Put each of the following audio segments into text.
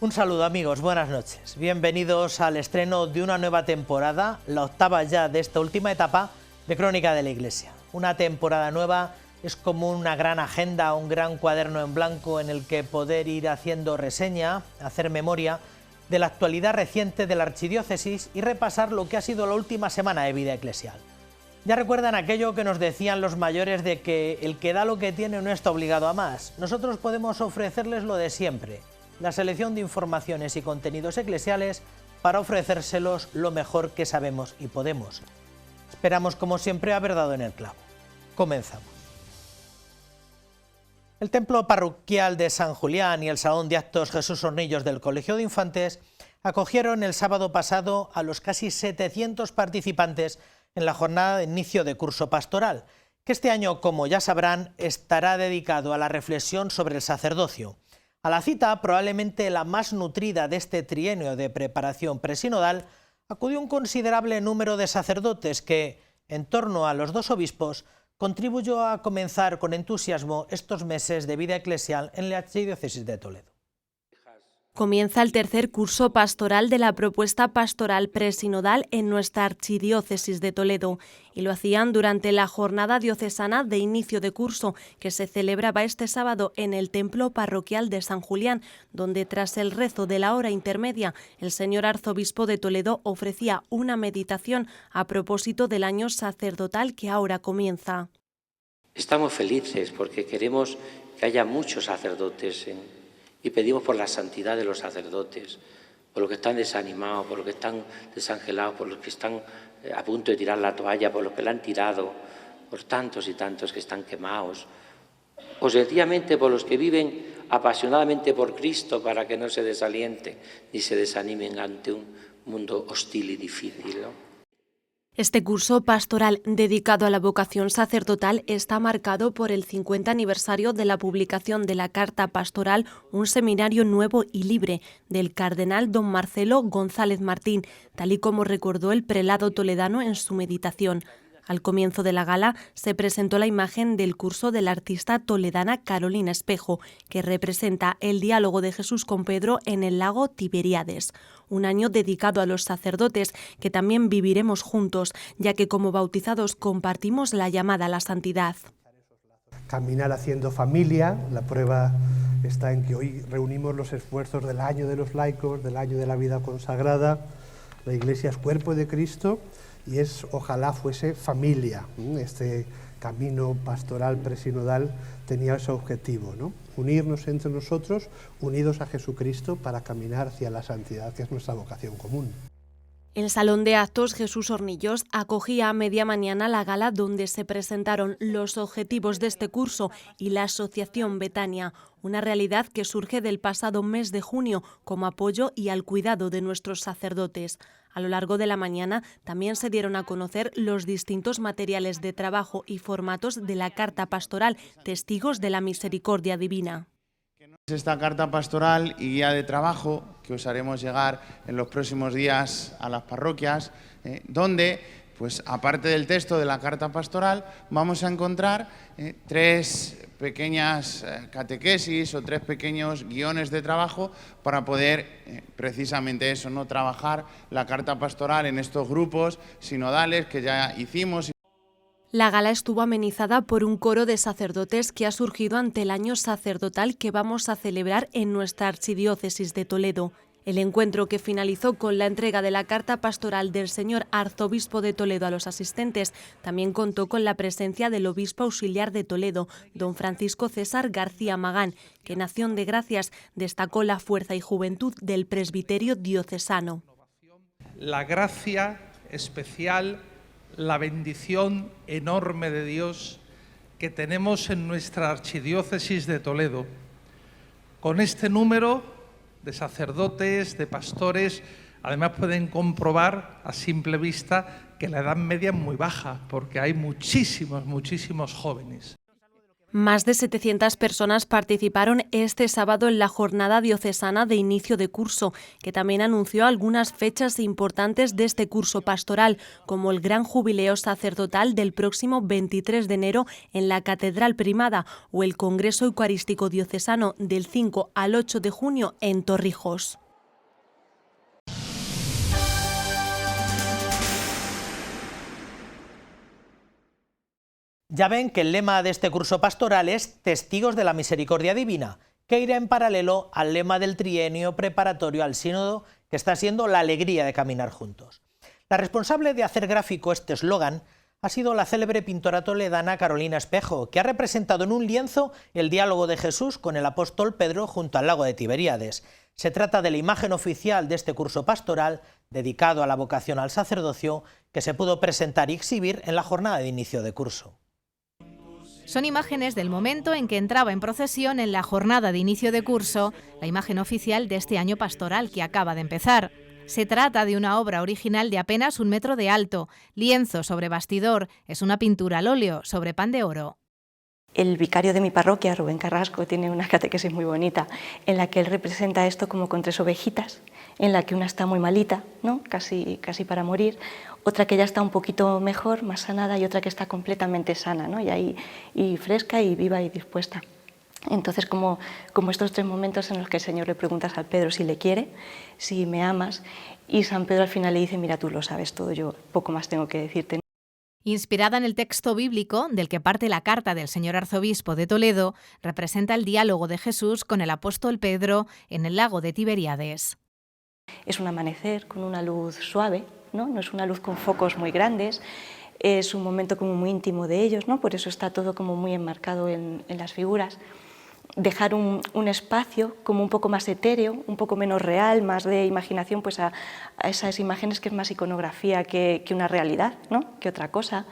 Un saludo amigos, buenas noches. Bienvenidos al estreno de una nueva temporada, la octava ya de esta última etapa de Crónica de la Iglesia. Una temporada nueva es como una gran agenda, un gran cuaderno en blanco en el que poder ir haciendo reseña, hacer memoria de la actualidad reciente de la archidiócesis y repasar lo que ha sido la última semana de vida eclesial. Ya recuerdan aquello que nos decían los mayores de que el que da lo que tiene no está obligado a más. Nosotros podemos ofrecerles lo de siempre, la selección de informaciones y contenidos eclesiales para ofrecérselos lo mejor que sabemos y podemos. Esperamos, como siempre, haber dado en el clavo. Comenzamos. El templo parroquial de San Julián y el Salón de Actos Jesús Hornillos del Colegio de Infantes acogieron el sábado pasado a los casi 700 participantes en la jornada de inicio de curso pastoral, que este año, como ya sabrán, estará dedicado a la reflexión sobre el sacerdocio. A la cita, probablemente la más nutrida de este trienio de preparación presinodal, acudió un considerable número de sacerdotes que, en torno a los dos obispos, contribuyó a comenzar con entusiasmo estos meses de vida eclesial en la Archidiócesis de Toledo. Comienza el tercer curso pastoral de la propuesta pastoral presinodal en nuestra Archidiócesis de Toledo y lo hacían durante la jornada diocesana de inicio de curso que se celebraba este sábado en el templo parroquial de San Julián, donde tras el rezo de la hora intermedia el señor arzobispo de Toledo ofrecía una meditación a propósito del año sacerdotal que ahora comienza. Estamos felices porque queremos que haya muchos sacerdotes y pedimos por la santidad de los sacerdotes, por los que están desanimados, por los que están desangelados, por los que están a punto de tirar la toalla, por los que la han tirado, por tantos y tantos que están quemados, o sencillamente por los que viven apasionadamente por Cristo para que no se desalienten ni se desanimen ante un mundo hostil y difícil, ¿no? Este curso pastoral dedicado a la vocación sacerdotal está marcado por el 50 aniversario de la publicación de la Carta Pastoral, un seminario nuevo y libre, del cardenal don Marcelo González Martín, tal y como recordó el prelado toledano en su meditación. Al comienzo de la gala se presentó la imagen del curso de la artista toledana Carolina Espejo, que representa el diálogo de Jesús con Pedro en el lago Tiberíades. Un año dedicado a los sacerdotes que también viviremos juntos, ya que como bautizados compartimos la llamada a la santidad. Caminar haciendo familia, la prueba está en que hoy reunimos los esfuerzos del año de los laicos, del año de la vida consagrada. La Iglesia es cuerpo de Cristo y ojalá fuese familia. Este camino pastoral presinodal tenía ese objetivo, ¿no? Unirnos entre nosotros, unidos a Jesucristo, para caminar hacia la santidad, que es nuestra vocación común. El Salón de Actos Jesús Hornillos acogía a media mañana la gala donde se presentaron los objetivos de este curso y la Asociación Betania, una realidad que surge del pasado mes de junio como apoyo y al cuidado de nuestros sacerdotes. A lo largo de la mañana también se dieron a conocer los distintos materiales de trabajo y formatos de la Carta Pastoral, Testigos de la Misericordia Divina. Esta carta pastoral y guía de trabajo que os haremos llegar en los próximos días a las parroquias, donde, pues aparte del texto de la carta pastoral, vamos a encontrar tres pequeñas catequesis o tres pequeños guiones de trabajo para poder precisamente eso, no trabajar la carta pastoral en estos grupos sinodales que ya hicimos. La gala estuvo amenizada por un coro de sacerdotes que ha surgido ante el año sacerdotal que vamos a celebrar en nuestra Archidiócesis de Toledo. El encuentro, que finalizó con la entrega de la carta pastoral del señor arzobispo de Toledo a los asistentes, también contó con la presencia del obispo auxiliar de Toledo, don Francisco César García Magán, que en acción de gracias destacó la fuerza y juventud del presbiterio diocesano. La gracia especial, la bendición enorme de Dios que tenemos en nuestra Archidiócesis de Toledo. Con este número de sacerdotes, de pastores, además pueden comprobar a simple vista que la edad media es muy baja, porque hay muchísimos jóvenes. Más de 700 personas participaron este sábado en la jornada diocesana de inicio de curso, que también anunció algunas fechas importantes de este curso pastoral, como el gran jubileo sacerdotal del próximo 23 de enero en la Catedral Primada o el Congreso Eucarístico Diocesano del 5 al 8 de junio en Torrijos. Ya ven que el lema de este curso pastoral es Testigos de la Misericordia Divina, que irá en paralelo al lema del trienio preparatorio al sínodo, que está siendo la alegría de caminar juntos. La responsable de hacer gráfico este eslogan ha sido la célebre pintora toledana Carolina Espejo, que ha representado en un lienzo el diálogo de Jesús con el apóstol Pedro junto al lago de Tiberíades. Se trata de la imagen oficial de este curso pastoral dedicado a la vocación al sacerdocio, que se pudo presentar y exhibir en la jornada de inicio de curso. Son imágenes del momento en que entraba en procesión en la jornada de inicio de curso, la imagen oficial de este año pastoral que acaba de empezar. Se trata de una obra original de apenas 1 metro de alto, lienzo sobre bastidor, es una pintura al óleo sobre pan de oro. El vicario de mi parroquia, Rubén Carrasco, tiene una catequesis muy bonita en la que él representa esto como con 3 ovejitas, en la que una está muy malita, ¿no? casi para morir, otra que ya está un poquito mejor, más sanada, y otra que está completamente sana, ¿no? y fresca y viva y dispuesta. Entonces, como estos 3 momentos en los que el Señor le pregunta a San Pedro si le quiere, si me amas, y San Pedro al final le dice, mira, tú lo sabes todo, yo poco más tengo que decirte. Inspirada en el texto bíblico del que parte la carta del señor arzobispo de Toledo, representa el diálogo de Jesús con el apóstol Pedro en el lago de Tiberíades. Es un amanecer con una luz suave, no es una luz con focos muy grandes, es un momento como muy íntimo de ellos, ¿no? Por eso está todo como muy enmarcado en las figuras. Dejar un espacio como un poco más etéreo, un poco menos real, más de imaginación, pues a esas imágenes que es más iconografía que una realidad, ¿no? que otra cosa.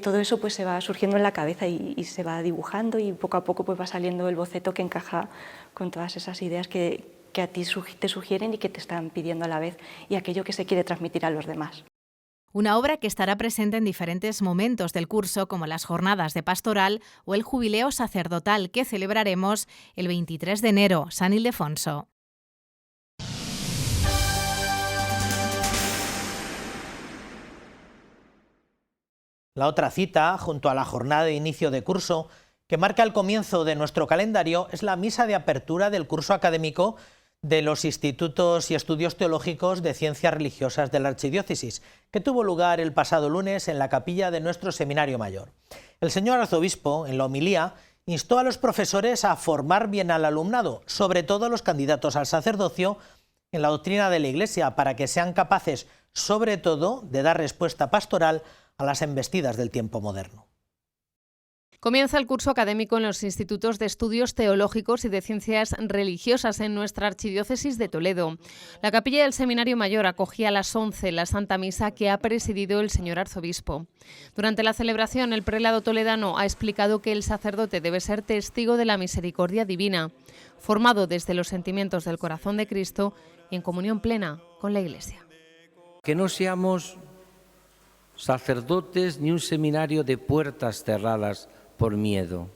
Todo eso pues se va surgiendo en la cabeza y se va dibujando, y poco a poco pues va saliendo el boceto que encaja con todas esas ideas que a ti te sugieren y que te están pidiendo a la vez, y aquello que se quiere transmitir a los demás. Una obra que estará presente en diferentes momentos del curso, como las jornadas de pastoral o el jubileo sacerdotal que celebraremos el 23 de enero, San Ildefonso. La otra cita, junto a la jornada de inicio de curso, que marca el comienzo de nuestro calendario, es la misa de apertura del curso académico de los Institutos y Estudios Teológicos de Ciencias Religiosas de la Archidiócesis, que tuvo lugar el pasado lunes en la capilla de nuestro Seminario Mayor. El señor arzobispo, en la homilía, instó a los profesores a formar bien al alumnado, sobre todo a los candidatos al sacerdocio, en la doctrina de la Iglesia, para que sean capaces, sobre todo, de dar respuesta pastoral a las embestidas del tiempo moderno. Comienza el curso académico en los Institutos de Estudios Teológicos y de Ciencias Religiosas en nuestra Archidiócesis de Toledo. La capilla del Seminario Mayor acogía a las 11 la Santa Misa que ha presidido el señor arzobispo. Durante la celebración, el prelado toledano ha explicado que el sacerdote debe ser testigo de la misericordia divina, formado desde los sentimientos del corazón de Cristo y en comunión plena con la Iglesia. Que no seamos sacerdotes ni un seminario de puertas cerradas por miedo,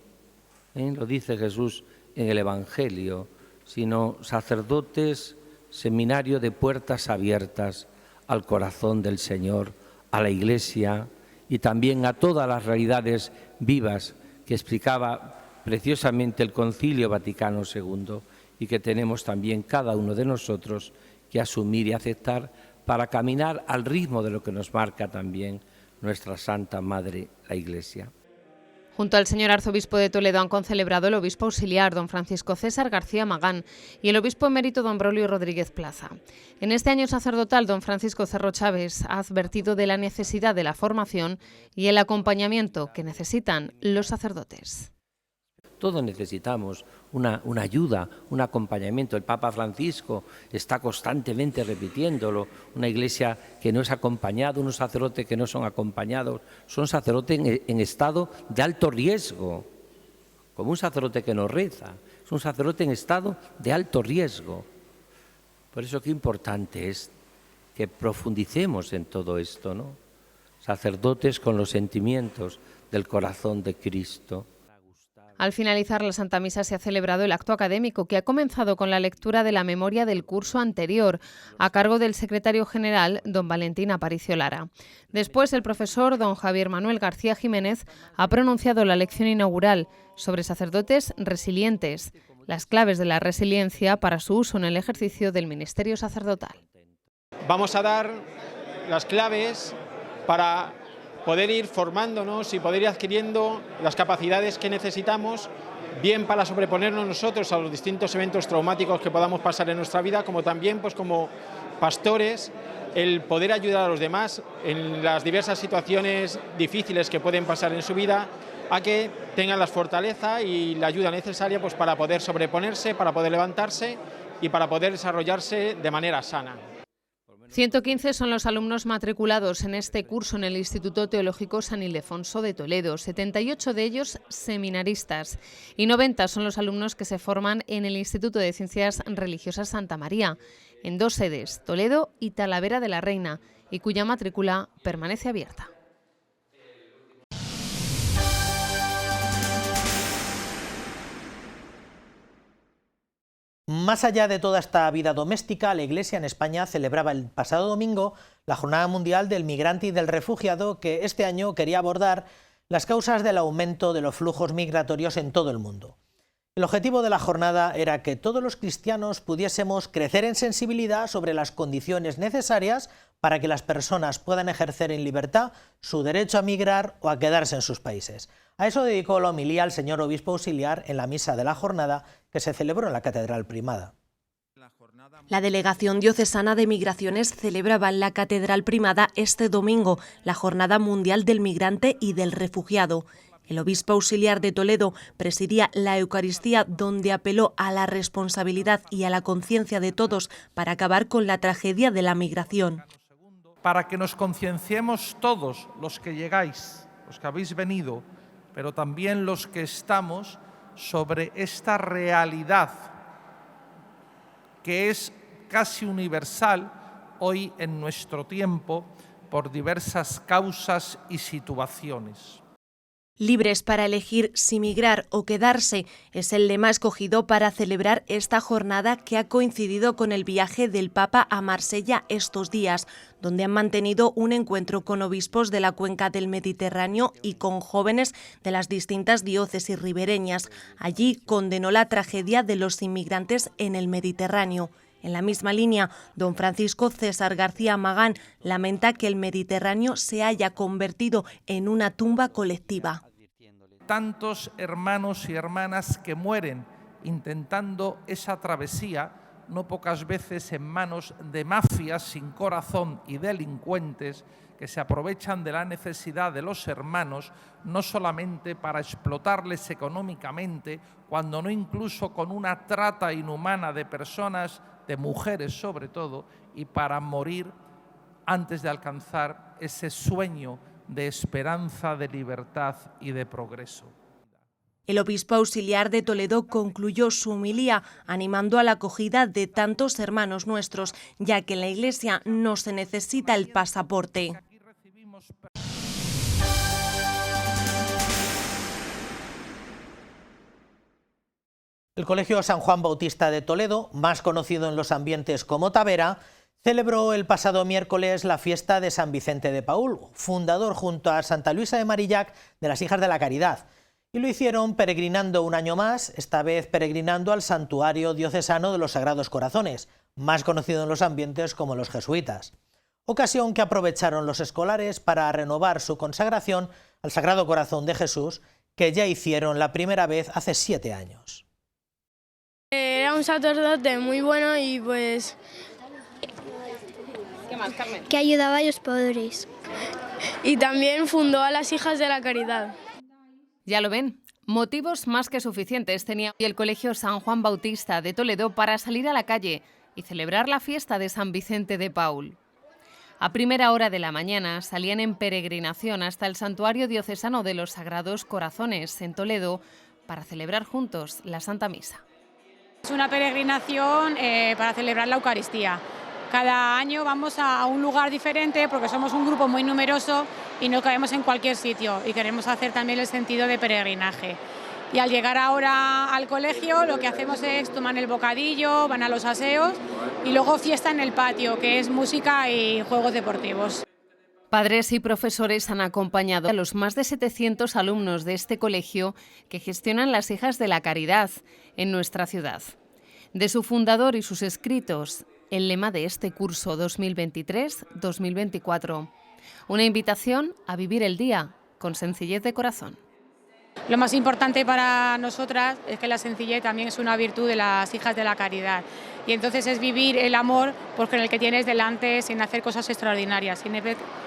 lo dice Jesús en el Evangelio, sino sacerdotes, seminario de puertas abiertas al corazón del Señor, a la Iglesia y también a todas las realidades vivas que explicaba preciosamente el Concilio Vaticano II y que tenemos también cada uno de nosotros que asumir y aceptar para caminar al ritmo de lo que nos marca también nuestra Santa Madre, la Iglesia. Junto al señor arzobispo de Toledo han concelebrado el obispo auxiliar, don Francisco César García Magán, y el obispo emérito, don Braulio Rodríguez Plaza. En este año sacerdotal, don Francisco Cerro Chávez ha advertido de la necesidad de la formación y el acompañamiento que necesitan los sacerdotes. Todos necesitamos una ayuda, un acompañamiento. El Papa Francisco está constantemente repitiéndolo. Una iglesia que no es acompañada, unos sacerdotes que no son acompañados, son sacerdotes en estado de alto riesgo. Como un sacerdote que no reza, es un sacerdote en estado de alto riesgo. Por eso qué importante es que profundicemos en todo esto, ¿no? Sacerdotes con los sentimientos del corazón de Cristo. Al finalizar la Santa Misa se ha celebrado el acto académico, que ha comenzado con la lectura de la memoria del curso anterior, a cargo del secretario general, don Valentín Aparicio Lara. Después, el profesor don Javier Manuel García Jiménez ha pronunciado la lección inaugural sobre sacerdotes resilientes, las claves de la resiliencia para su uso en el ejercicio del ministerio sacerdotal. Vamos a dar las claves para poder ir formándonos y poder ir adquiriendo las capacidades que necesitamos, bien para sobreponernos nosotros a los distintos eventos traumáticos que podamos pasar en nuestra vida, como también pues como pastores, el poder ayudar a los demás en las diversas situaciones difíciles que pueden pasar en su vida, a que tengan la fortaleza y la ayuda necesaria pues para poder sobreponerse, para poder levantarse y para poder desarrollarse de manera sana. 115 son los alumnos matriculados en este curso en el Instituto Teológico San Ildefonso de Toledo, 78 de ellos seminaristas, y 90 son los alumnos que se forman en el Instituto de Ciencias Religiosas Santa María, en 2 sedes, Toledo y Talavera de la Reina, y cuya matrícula permanece abierta. Más allá de toda esta vida doméstica, la Iglesia en España celebraba el pasado domingo la Jornada Mundial del Migrante y del Refugiado, que este año quería abordar las causas del aumento de los flujos migratorios en todo el mundo. El objetivo de la jornada era que todos los cristianos pudiésemos crecer en sensibilidad sobre las condiciones necesarias para que las personas puedan ejercer en libertad su derecho a migrar o a quedarse en sus países. A eso dedicó la homilía el señor obispo auxiliar en la misa de la jornada que se celebró en la Catedral Primada. La Delegación Diocesana de Migraciones celebraba en la Catedral Primada este domingo la Jornada Mundial del Migrante y del Refugiado. El obispo auxiliar de Toledo presidía la Eucaristía, donde apeló a la responsabilidad y a la conciencia de todos para acabar con la tragedia de la migración. Para que nos concienciemos todos, los que llegáis, los que habéis venido, pero también los que estamos, sobre esta realidad que es casi universal hoy en nuestro tiempo por diversas causas y situaciones. Libres para elegir si migrar o quedarse es el lema escogido para celebrar esta jornada, que ha coincidido con el viaje del Papa a Marsella estos días, donde han mantenido un encuentro con obispos de la cuenca del Mediterráneo y con jóvenes de las distintas diócesis ribereñas. Allí condenó la tragedia de los inmigrantes en el Mediterráneo. En la misma línea, don Francisco César García Magán lamenta que el Mediterráneo se haya convertido en una tumba colectiva. Tantos hermanos y hermanas que mueren intentando esa travesía, no pocas veces en manos de mafias sin corazón y delincuentes que se aprovechan de la necesidad de los hermanos, no solamente para explotarles económicamente, cuando no incluso con una trata inhumana de personas, de mujeres sobre todo, y para morir antes de alcanzar ese sueño de esperanza, de libertad y de progreso. El obispo auxiliar de Toledo concluyó su homilía animando a la acogida de tantos hermanos nuestros, ya que en la Iglesia no se necesita el pasaporte. El Colegio San Juan Bautista de Toledo, más conocido en los ambientes como Tavera, celebró el pasado miércoles la fiesta de San Vicente de Paúl, fundador junto a Santa Luisa de Marillac de las Hijas de la Caridad. Y lo hicieron peregrinando un año más, esta vez peregrinando al Santuario Diocesano de los Sagrados Corazones, más conocido en los ambientes como los jesuitas. Ocasión que aprovecharon los escolares para renovar su consagración al Sagrado Corazón de Jesús, que ya hicieron la primera vez hace 7 años. Era un sacerdote muy bueno y pues... ¿Qué más, Carmen? Que ayudaba a los pobres. Y también fundó a las Hijas de la Caridad. Ya lo ven, motivos más que suficientes tenía el Colegio San Juan Bautista de Toledo para salir a la calle y celebrar la fiesta de San Vicente de Paúl. A primera hora de la mañana salían en peregrinación hasta el Santuario Diocesano de los Sagrados Corazones en Toledo para celebrar juntos la Santa Misa. Es una peregrinación para celebrar la Eucaristía. Cada año vamos a un lugar diferente porque somos un grupo muy numeroso y no cabemos en cualquier sitio y queremos hacer también el sentido de peregrinaje. y al llegar ahora al colegio lo que hacemos es tomar el bocadillo, van a los aseos y luego fiesta en el patio, que es música y juegos deportivos. Padres y profesores han acompañado a los más de 700 alumnos de este colegio que gestionan las Hijas de la Caridad en nuestra ciudad. De su fundador y sus escritos, el lema de este curso 2023-2024. Una invitación a vivir el día con sencillez de corazón. Lo más importante para nosotras es que la sencillez también es una virtud de las Hijas de la Caridad. Y entonces es vivir el amor pues, con el que tienes delante sin hacer cosas extraordinarias,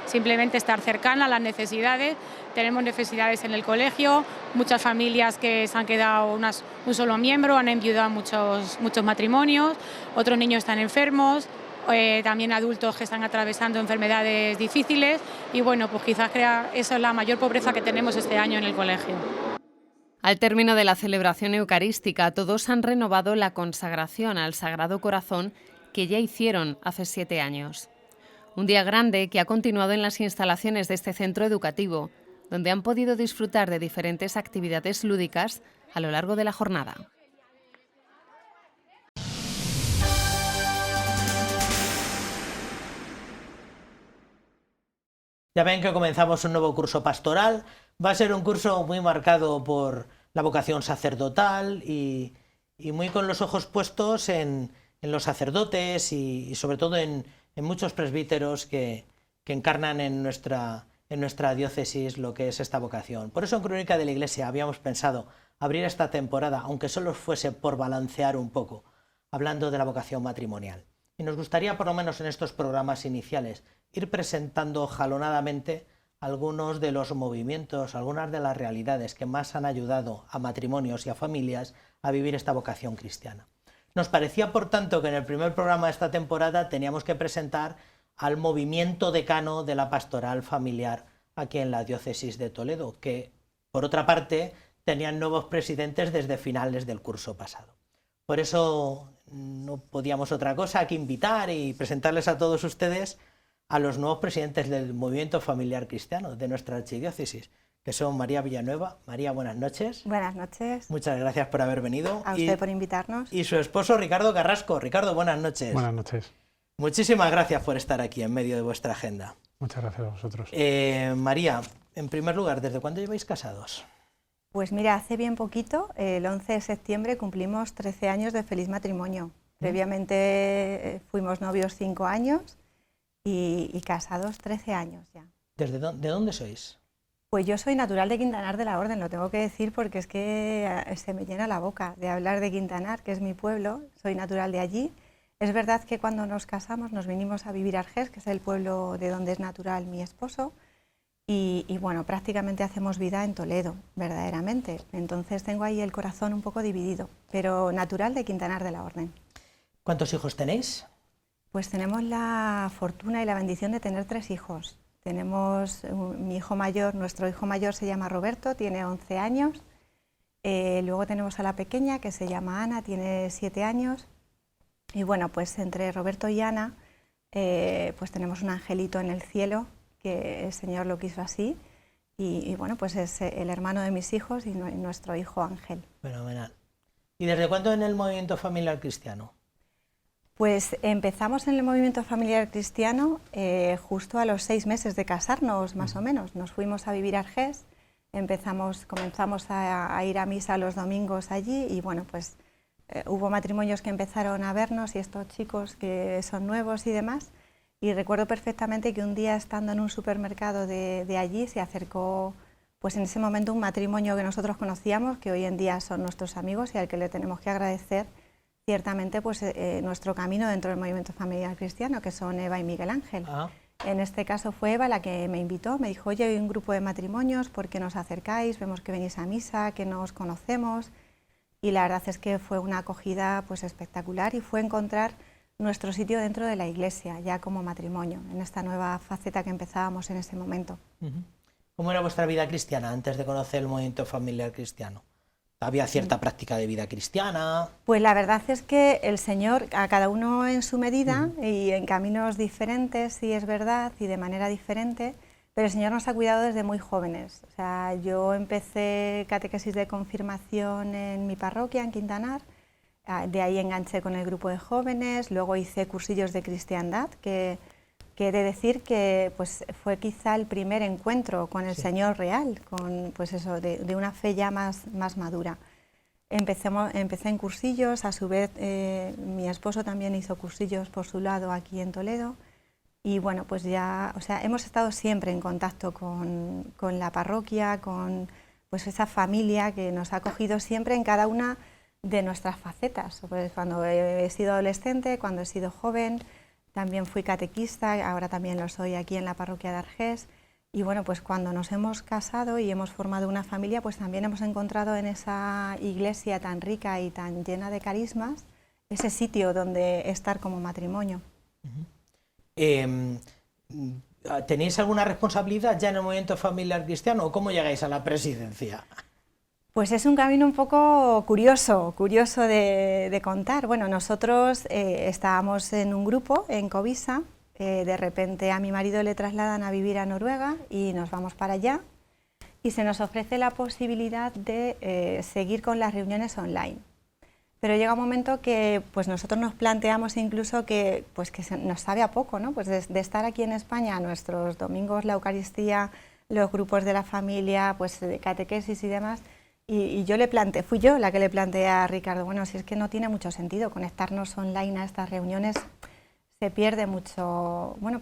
simplemente estar cercana a las necesidades. Tenemos necesidades en el colegio, muchas familias que se han quedado un solo miembro, han enviudado muchos matrimonios, otros niños están enfermos, también adultos que están atravesando enfermedades difíciles y bueno, pues quizás esa es la mayor pobreza que tenemos este año en el colegio. Al término de la celebración eucarística, todos han renovado la consagración al Sagrado Corazón que ya hicieron hace 7 años. Un día grande que ha continuado en las instalaciones de este centro educativo, donde han podido disfrutar de diferentes actividades lúdicas a lo largo de la jornada. Ya ven que comenzamos un nuevo curso pastoral. Va a ser un curso muy marcado por la vocación sacerdotal y muy con los ojos puestos en los sacerdotes y sobre todo en muchos presbíteros que encarnan en nuestra diócesis lo que es esta vocación. Por eso en Crónica de la Iglesia habíamos pensado abrir esta temporada, aunque solo fuese por balancear un poco, hablando de la vocación matrimonial. Y nos gustaría, por lo menos en estos programas iniciales, ir presentando jalonadamente algunos de los movimientos, algunas de las realidades que más han ayudado a matrimonios y a familias a vivir esta vocación cristiana. Nos parecía, por tanto, que en el primer programa de esta temporada teníamos que presentar al movimiento decano de la pastoral familiar aquí en la diócesis de Toledo, que, por otra parte, tenían nuevos presidentes desde finales del curso pasado. Por eso no podíamos otra cosa que invitar y presentarles a todos ustedes a los nuevos presidentes del movimiento familiar cristiano de nuestra archidiócesis, que son María Villanueva. María, buenas noches. Buenas noches. Muchas gracias por haber venido. A usted por invitarnos. Y su esposo Ricardo Carrasco. Ricardo, buenas noches. Buenas noches. Muchísimas gracias por estar aquí en medio de vuestra agenda. Muchas gracias a vosotros. María, en primer lugar, ¿desde cuándo lleváis casados? Pues mira, hace bien poquito, el 11 de septiembre, cumplimos 13 años de feliz matrimonio. Previamente fuimos novios 5 años y casados 13 años ya. ¿De dónde sois? Pues yo soy natural de Quintanar de la Orden, lo tengo que decir porque es que se me llena la boca de hablar de Quintanar, que es mi pueblo, soy natural de allí. Es verdad que cuando nos casamos nos vinimos a vivir a Argés, que es el pueblo de donde es natural mi esposo, y bueno, prácticamente hacemos vida en Toledo, verdaderamente. Entonces tengo ahí el corazón un poco dividido, pero natural de Quintanar de la Orden. ¿Cuántos hijos tenéis? Pues tenemos la fortuna y la bendición de tener 3 hijos. Tenemos mi hijo mayor, nuestro hijo mayor se llama Roberto, tiene 11 años. Luego tenemos a la pequeña que se llama Ana, tiene 7 años. Y bueno, pues entre Roberto y Ana, pues tenemos un angelito en el cielo, que el Señor lo quiso así. Y bueno, pues es el hermano de mis hijos y nuestro hijo Ángel. Fenomenal. ¿Y desde cuándo en el movimiento familiar cristiano? Pues empezamos en el movimiento familiar cristiano justo a los 6 meses de casarnos, más o menos. Nos fuimos a vivir a Argés, comenzamos a ir a misa los domingos allí y bueno, pues hubo matrimonios que empezaron a vernos y estos chicos que son nuevos y demás. Y recuerdo perfectamente que un día estando en un supermercado de allí se acercó, pues en ese momento, un matrimonio que nosotros conocíamos, que hoy en día son nuestros amigos y al que le tenemos que agradecer ciertamente pues nuestro camino dentro del movimiento familiar cristiano, que son Eva y Miguel Ángel. En este caso fue Eva la que me invitó, me dijo, oye, hay un grupo de matrimonios, ¿por qué nos acercáis? Vemos que venís a misa, que nos conocemos. Y la verdad es que fue una acogida pues espectacular y fue encontrar nuestro sitio dentro de la Iglesia, ya como matrimonio, en esta nueva faceta que empezábamos en ese momento. ¿Cómo era vuestra vida cristiana antes de conocer el movimiento familiar cristiano? ¿Había cierta práctica de vida cristiana? Pues la verdad es que el Señor, a cada uno en su medida y en caminos diferentes, sí es verdad, y de manera diferente, pero el Señor nos ha cuidado desde muy jóvenes. O sea, yo empecé catequesis de confirmación en mi parroquia, en Quintanar, de ahí enganché con el grupo de jóvenes, luego hice cursillos de cristiandad, que he de decir que pues, fue quizá el primer encuentro con el Señor real, con, pues eso, de una fe ya más madura. Empecé en cursillos, a su vez mi esposo también hizo cursillos por su lado aquí en Toledo, y bueno, pues ya, o sea, hemos estado siempre en contacto con la parroquia, con pues esa familia que nos ha acogido siempre en cada una de nuestras facetas. Pues cuando he sido adolescente, cuando he sido joven, también fui catequista, ahora también lo soy aquí en la parroquia de Argés. Y bueno, pues cuando nos hemos casado y hemos formado una familia, pues también hemos encontrado en esa iglesia tan rica y tan llena de carismas, ese sitio donde estar como matrimonio. ¿Tenéis alguna responsabilidad ya en el movimiento familiar cristiano o cómo llegáis a la presidencia? Pues es un camino un poco curioso de contar. Bueno, nosotros estábamos en un grupo en Covisa, de repente a mi marido le trasladan a vivir a Noruega y nos vamos para allá y se nos ofrece la posibilidad de seguir con las reuniones online. Pero llega un momento que pues nosotros nos planteamos incluso que nos sabe a poco, ¿no? Pues de estar aquí en España, nuestros domingos la Eucaristía, los grupos de la familia, pues de catequesis y demás. Y fui yo la que le planteé a Ricardo, bueno, si es que no tiene mucho sentido conectarnos online a estas reuniones, se pierde mucho, bueno,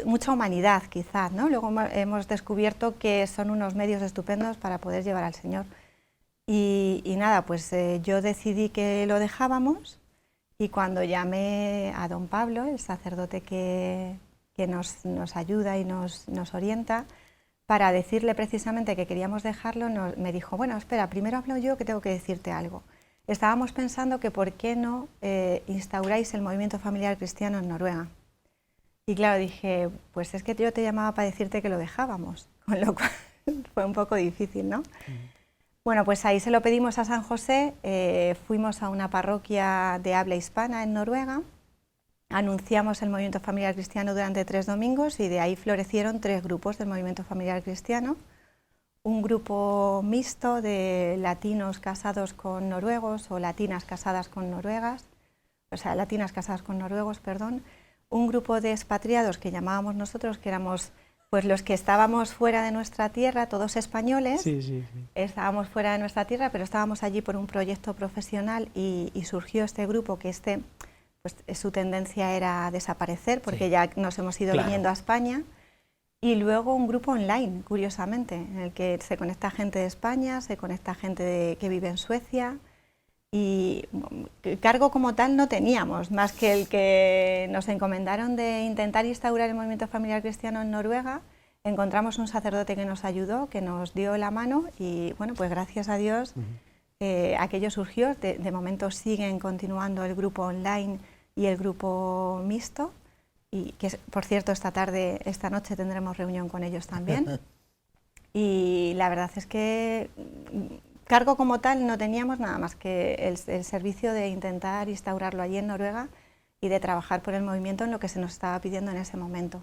mucha humanidad quizás, ¿no? Luego hemos descubierto que son unos medios estupendos para poder llevar al Señor. Y nada, pues yo decidí que lo dejábamos y cuando llamé a don Pablo, el sacerdote que nos ayuda y nos orienta, para decirle precisamente que queríamos dejarlo, me dijo, bueno, espera, primero hablo yo que tengo que decirte algo. Estábamos pensando que por qué no instauráis el movimiento familiar cristiano en Noruega. Y claro, dije, pues es que yo te llamaba para decirte que lo dejábamos, con lo cual fue un poco difícil, ¿no? Bueno, pues ahí se lo pedimos a San José, fuimos a una parroquia de habla hispana en Noruega, anunciamos el movimiento familiar cristiano durante 3 domingos y de ahí florecieron 3 grupos del movimiento familiar cristiano. Un grupo mixto de latinos casados con noruegos o latinas casadas con noruegas, o sea, latinas casadas con noruegos, perdón. Un grupo de expatriados que llamábamos nosotros, que éramos pues los que estábamos fuera de nuestra tierra, todos españoles. Sí. Estábamos fuera de nuestra tierra, pero estábamos allí por un proyecto profesional y surgió este grupo que pues su tendencia era desaparecer porque ya nos hemos ido viniendo a España. Y luego un grupo online, curiosamente, en el que se conecta gente de España, se conecta gente que vive en Suecia. Y cargo como tal no teníamos, más que el que nos encomendaron de intentar instaurar el movimiento familiar cristiano en Noruega. Encontramos un sacerdote que nos ayudó, que nos dio la mano y bueno, pues gracias a Dios aquello surgió. De momento siguen continuando el grupo online y el grupo mixto. Y que, por cierto, esta noche tendremos reunión con ellos también. Y la verdad es que cargo como tal no teníamos nada más que el servicio de intentar instaurarlo allí en Noruega y de trabajar por el movimiento en lo que se nos estaba pidiendo en ese momento.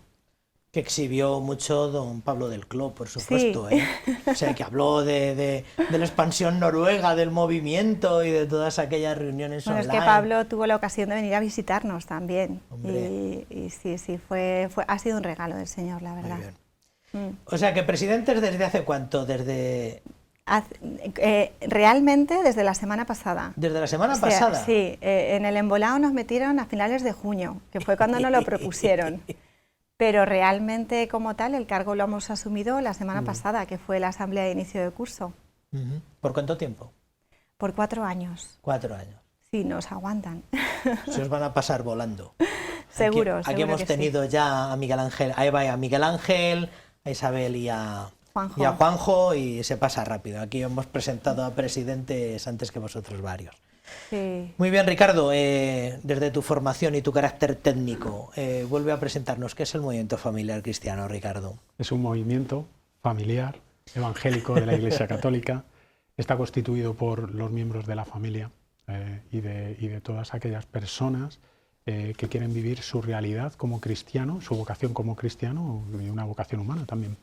Que exhibió mucho don Pablo del Cló, por supuesto, sí. O sea, que habló de la expansión noruega, del movimiento y de todas aquellas reuniones online. Es que Pablo tuvo la ocasión de venir a visitarnos también. Y sí, ha sido un regalo del Señor, la verdad. Muy bien. O sea, que presidentes, ¿desde hace cuánto? Realmente desde la semana pasada. ¿Desde la semana pasada? Sí, en el embolado nos metieron a finales de junio, que fue cuando nos lo propusieron. Pero realmente como tal el cargo lo hemos asumido la semana pasada, que fue la asamblea de inicio de curso. ¿Por cuánto tiempo? Por 4 años. 4 años. Sí, nos aguantan. Se os van a pasar volando. Seguro. Aquí hemos tenido ya a Miguel Ángel, a Eva y a Miguel Ángel, a Isabel y a Juanjo, y se pasa rápido. Aquí hemos presentado a presidentes antes que vosotros varios. Sí. Muy bien, Ricardo, desde tu formación y tu carácter técnico, vuelve a presentarnos. ¿Qué es el movimiento familiar cristiano, Ricardo? Es un movimiento familiar, evangélico de la Iglesia Católica. Está constituido por los miembros de la familia y de todas aquellas personas que quieren vivir su realidad como cristiano, su vocación como cristiano y una vocación humana también,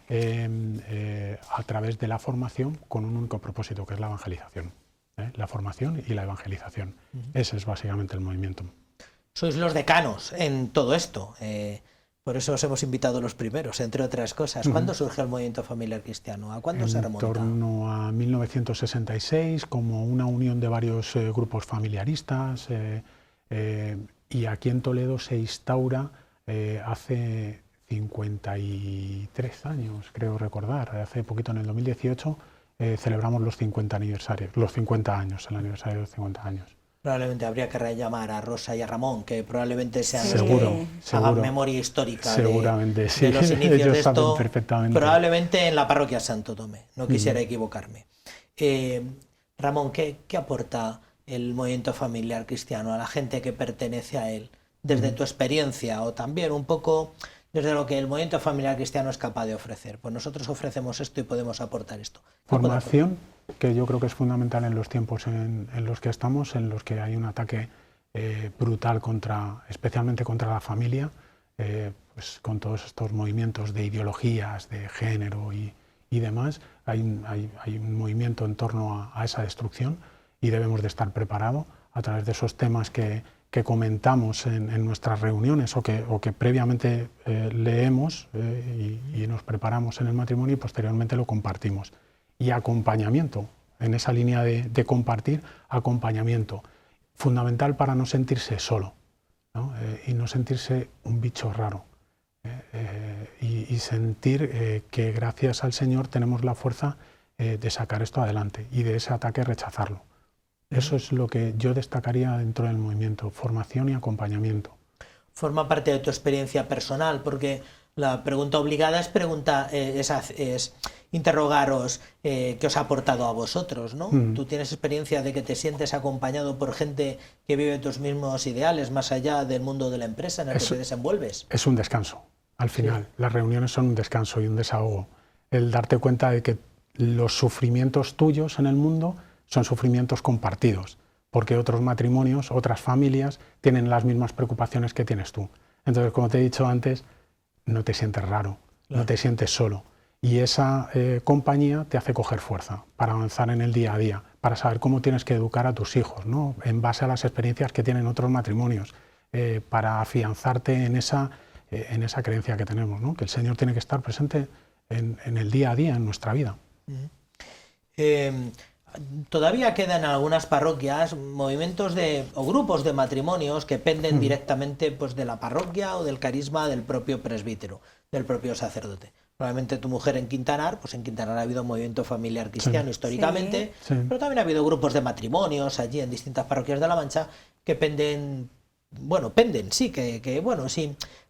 a través de la formación con un único propósito, que es la evangelización. La formación y la evangelización. Ese es básicamente el movimiento. Sois los decanos en todo esto. Por eso os hemos invitado los primeros, entre otras cosas. ¿Cuándo surge el movimiento familiar cristiano? ¿A cuándo se remonta? En torno a 1966, como una unión de varios grupos familiaristas, y aquí en Toledo se instaura hace 53 años, creo recordar, hace poquito, en el 2018, celebramos los 50 aniversarios, los 50 años, el aniversario de los 50 años. Probablemente habría que rellamar a Rosa y a Ramón, que probablemente sean los que hagan memoria histórica seguramente, de los inicios de esto, perfectamente. Probablemente en la parroquia Santo Tomé, no quisiera equivocarme. Ramón, ¿qué aporta el movimiento familiar cristiano a la gente que pertenece a él, desde tu experiencia o también un poco desde lo que el movimiento familiar cristiano es capaz de ofrecer? Pues nosotros ofrecemos esto y podemos aportar esto. Formación, que yo creo que es fundamental en los tiempos en los que estamos, en los que hay un ataque brutal especialmente contra la familia, pues con todos estos movimientos de ideologías, de género y demás, hay un movimiento en torno a esa destrucción, y debemos de estar preparados a través de esos temas que comentamos en nuestras reuniones o que previamente leemos y nos preparamos en el matrimonio y posteriormente lo compartimos. Y acompañamiento, en esa línea de compartir, acompañamiento, fundamental para no sentirse solo, ¿no? Y no sentirse un bicho raro, y sentir que gracias al Señor tenemos la fuerza de sacar esto adelante y de ese ataque rechazarlo. Eso es lo que yo destacaría dentro del movimiento, formación y acompañamiento. Forma parte de tu experiencia personal, porque la pregunta obligada es interrogaros qué os ha aportado a vosotros, ¿no? Tú tienes experiencia de que te sientes acompañado por gente que vive tus mismos ideales, más allá del mundo de la empresa en el que te desenvuelves. Es un descanso, al final. Las reuniones son un descanso y un desahogo. El darte cuenta de que los sufrimientos tuyos en el mundo son sufrimientos compartidos, porque otros matrimonios, otras familias tienen las mismas preocupaciones que tienes tú. Entonces, como te he dicho antes, no te sientes raro, no te sientes solo. Y esa compañía te hace coger fuerza para avanzar en el día a día, para saber cómo tienes que educar a tus hijos, ¿no? En base a las experiencias que tienen otros matrimonios, para afianzarte en esa creencia que tenemos, ¿no? Que el Señor tiene que estar presente en el día a día, en nuestra vida. Todavía quedan en algunas parroquias movimientos o grupos de matrimonios que penden directamente pues, de la parroquia o del carisma del propio presbítero, del propio sacerdote. Probablemente tu mujer en Quintanar, pues en Quintanar ha habido un movimiento familiar cristiano históricamente, pero también ha habido grupos de matrimonios allí en distintas parroquias de La Mancha que penden, sí,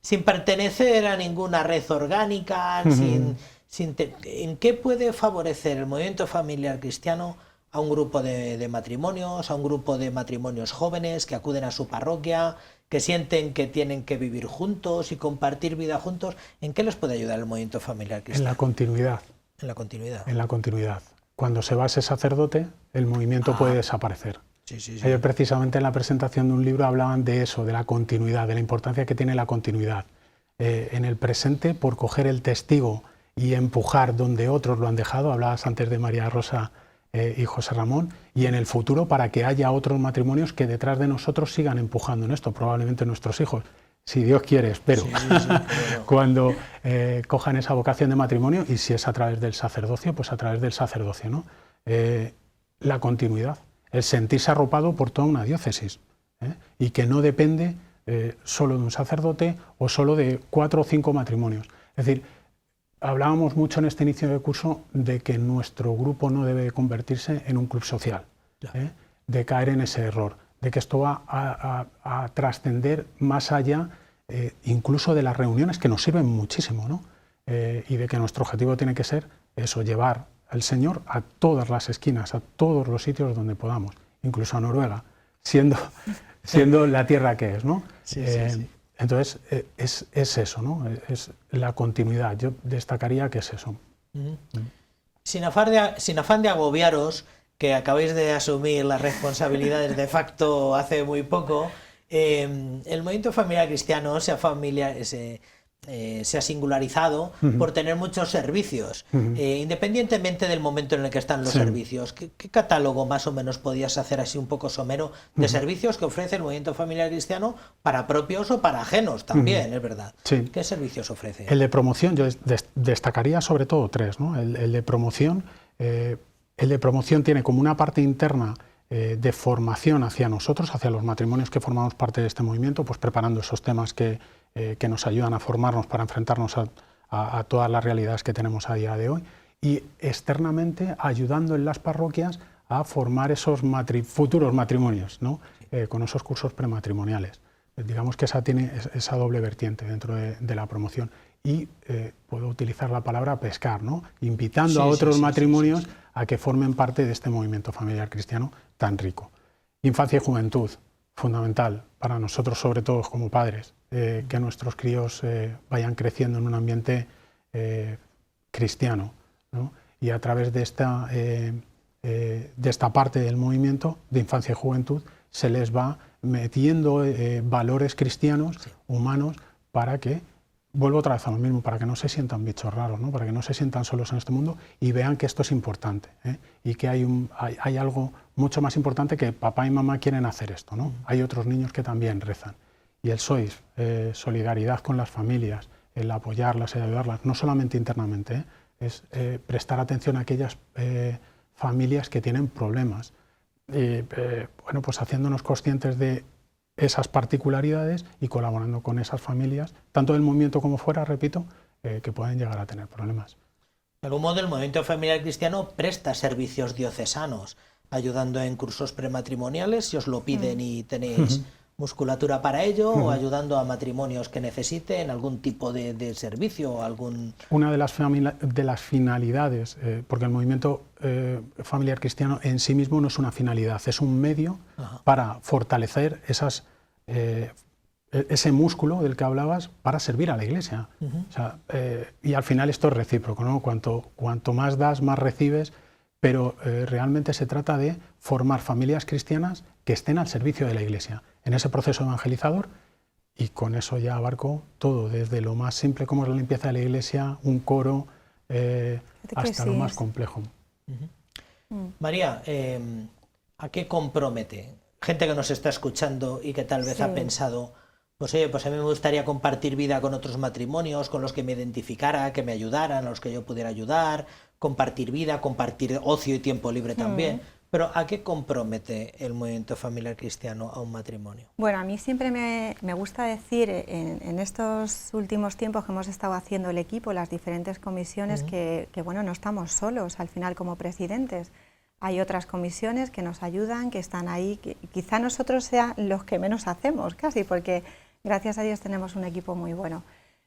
sin pertenecer a ninguna red orgánica, ¿en qué puede favorecer el movimiento familiar cristiano a un grupo de matrimonios, a un grupo de matrimonios jóvenes que acuden a su parroquia, que sienten que tienen que vivir juntos y compartir vida juntos? ¿En qué les puede ayudar el movimiento familiar cristiano? En la continuidad. En la continuidad. En la continuidad. Cuando se va ese sacerdote, el movimiento puede desaparecer. Ellos precisamente en la presentación de un libro hablaban de eso, de la continuidad, de la importancia que tiene la continuidad. En el presente, por coger el testigo y empujar donde otros lo han dejado, hablabas antes de María Rosa y José Ramón, y en el futuro para que haya otros matrimonios que detrás de nosotros sigan empujando en esto, probablemente nuestros hijos, si Dios quiere, espero, cuando cojan esa vocación de matrimonio, y si es a través del sacerdocio, pues a través del sacerdocio, ¿no? La continuidad, el sentirse arropado por toda una diócesis, y que no depende solo de un sacerdote o solo de 4 o 5 matrimonios. Es decir, hablábamos mucho en este inicio de curso de que nuestro grupo no debe convertirse en un club social, de caer en ese error, de que esto va a trascender más allá incluso de las reuniones, que nos sirven muchísimo, ¿no? Y de que nuestro objetivo tiene que ser eso, llevar al Señor a todas las esquinas, a todos los sitios donde podamos, incluso a Noruega, siendo la tierra que es, ¿no? Entonces, es eso, ¿no? Es la continuidad. Yo destacaría que es eso. Sin afán de agobiaros, que acabáis de asumir las responsabilidades de facto hace muy poco, El movimiento familiar cristiano se ha singularizado por tener muchos servicios, independientemente del momento en el que están los servicios. ¿Qué catálogo más o menos podías hacer así un poco somero de servicios que ofrece el movimiento familiar cristiano para propios o para ajenos también, es verdad? Sí. ¿Qué servicios ofrece? El de promoción, yo destacaría sobre todo tres, ¿no? El de promoción tiene como una parte interna de formación hacia nosotros, hacia los matrimonios que formamos parte de este movimiento, pues preparando esos temas que nos ayudan a formarnos para enfrentarnos a todas las realidades que tenemos a día de hoy, y externamente ayudando en las parroquias a formar esos futuros matrimonios, ¿no? Con esos cursos prematrimoniales. Digamos que esa tiene esa doble vertiente dentro de la promoción. Y puedo utilizar la palabra pescar, ¿no? Invitando a otros matrimonios a que formen parte de este movimiento familiar cristiano tan rico. Infancia y juventud, fundamental para nosotros, sobre todo como padres, que nuestros críos vayan creciendo en un ambiente cristiano, ¿no? Y a través de esta parte del movimiento de infancia y juventud se les va metiendo valores cristianos, humanos, para que, vuelvo otra vez a lo mismo, para que no se sientan bichos raros, ¿no? Para que no se sientan solos en este mundo y vean que esto es importante, y que hay algo mucho más importante, que papá y mamá quieren hacer esto, ¿no? Hay otros niños que también rezan. Y el SOIS, solidaridad con las familias, el apoyarlas, el ayudarlas, no solamente internamente, es prestar atención a aquellas familias que tienen problemas. Bueno, pues haciéndonos conscientes de esas particularidades y colaborando con esas familias, tanto del movimiento como fuera, repito, que pueden llegar a tener problemas. De algún modo, el movimiento familiar cristiano presta servicios diocesanos, ayudando en cursos prematrimoniales, si os lo piden y tenéis musculatura para ello, o ayudando a matrimonios que necesiten algún tipo de servicio, Una de las finalidades, porque el movimiento familiar cristiano en sí mismo no es una finalidad, es un medio para fortalecer ese músculo del que hablabas para servir a la Iglesia. O sea, y al final esto es recíproco, ¿no? Cuanto más das, más recibes, pero realmente se trata de formar familias cristianas que estén al servicio de la Iglesia en ese proceso evangelizador, y con eso ya abarco todo, desde lo más simple como es la limpieza de la Iglesia, un coro, hasta lo más complejo. María, ¿a qué compromete? Gente que nos está escuchando y que tal vez ha pensado, pues oye, pues a mí me gustaría compartir vida con otros matrimonios, con los que me identificara, que me ayudaran, a los que yo pudiera ayudar, compartir vida, compartir ocio y tiempo libre también. Pero ¿a qué compromete el movimiento familiar cristiano a un matrimonio? Bueno, a mí siempre me gusta decir, en estos últimos tiempos que hemos estado haciendo el equipo, las diferentes comisiones, que bueno, no estamos solos al final como presidentes. Hay otras comisiones que nos ayudan, que están ahí, que quizá nosotros sean los que menos hacemos casi, porque gracias a Dios tenemos un equipo muy bueno.